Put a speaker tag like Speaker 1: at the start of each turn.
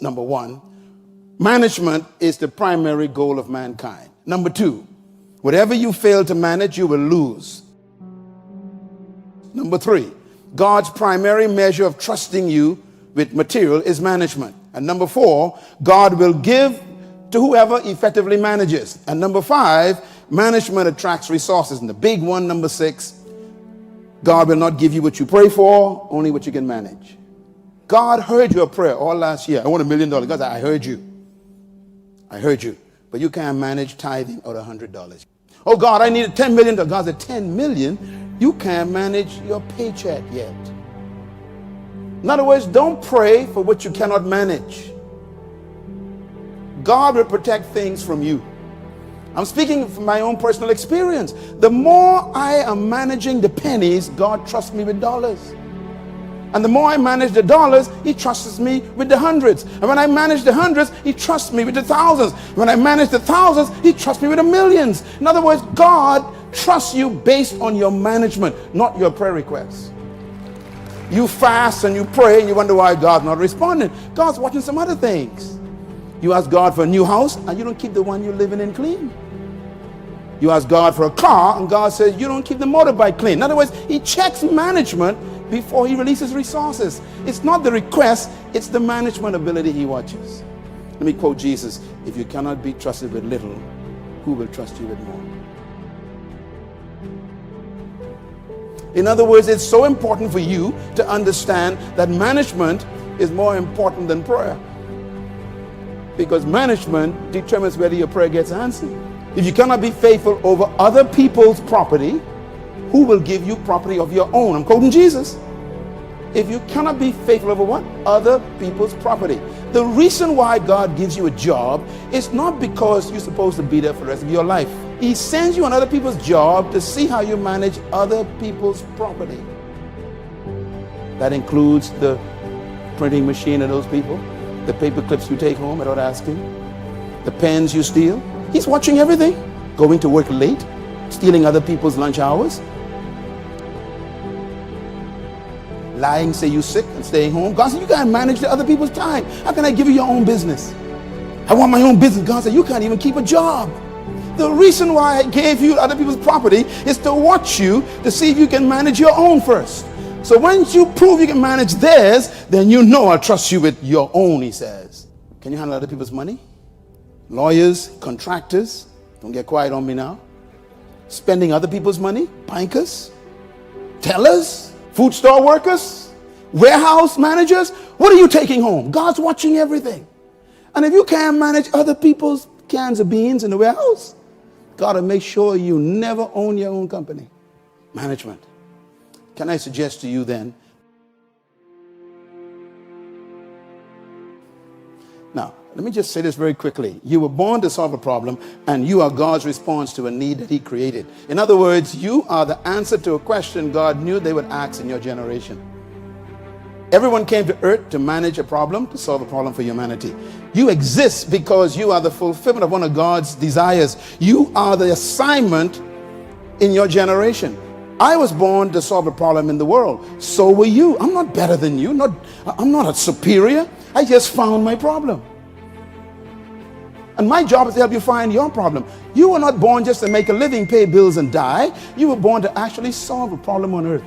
Speaker 1: number one. Management is the primary goal of mankind. Number two, whatever you fail to manage, you will lose. Number three, God's primary measure of trusting you with material is management. And number four, God will give to whoever effectively manages. And number five, management attracts resources. And the big one, number six, God will not give you what you pray for, only what you can manage. God heard your prayer all last year. I want $1 million. God said, I heard you. I heard you. But you can't manage tithing out $100. Oh God, I need $10 million. God said, 10 million? You can't manage your paycheck yet. In other words, don't pray for what you cannot manage. God will protect things from you. I'm speaking from my own personal experience. The more I am managing the pennies, God trusts me with dollars. And the more I manage the dollars, he trusts me with the hundreds. And when I manage the hundreds, he trusts me with the thousands. When I manage the thousands, he trusts me with the millions. In other words, God trusts you based on your management, not your prayer requests. You fast and you pray and you wonder why God's not responding. God's watching some other things. You ask God for a new house and you don't keep the one you're living in clean. You ask God for a car and God says you don't keep the motorbike clean. In other words, he checks management before he releases resources. It's not the request, it's the management ability he watches. Let me quote Jesus, if you cannot be trusted with little, who will trust you with more? In other words, it's so important for you to understand that management is more important than prayer. Because management determines whether your prayer gets answered. If you cannot be faithful over other people's property, who will give you property of your own? I'm quoting Jesus. If you cannot be faithful over what? Other people's property. The reason why God gives you a job is not because you're supposed to be there for the rest of your life. He sends you on other people's job to see how you manage other people's property. That includes the printing machine of those people, the paper clips you take home without asking, the pens you steal. He's watching everything. Going to work late, stealing other people's lunch hours, lying, say you're sick and staying home. God said, you can't manage the other people's time. How can I give you your own business? I want my own business. God said, you can't even keep a job. The reason why I gave you other people's property is to watch you to see if you can manage your own first. So once you prove you can manage theirs, then you know I'll trust you with your own, he says. Can you handle other people's money? Lawyers, contractors, don't get quiet on me now. Spending other people's money, bankers, tellers, food store workers, warehouse managers. What are you taking home? God's watching everything. And if you can't manage other people's cans of beans in the warehouse, God will make sure you never own your own company. Management. Can I suggest to you then? Now, let me just say this very quickly. You were born to solve a problem, and you are God's response to a need that he created. In other words, you are the answer to a question God knew they would ask in your generation. Everyone came to earth to manage a problem, to solve a problem for humanity. You exist because you are the fulfillment of one of God's desires. You are the assignment in your generation. I was born to solve a problem in the world. So were you. I'm not better than you. I'm not a superior. I just found my problem. And my job is to help you find your problem. You were not born just to make a living, pay bills, and die. You were born to actually solve a problem on earth.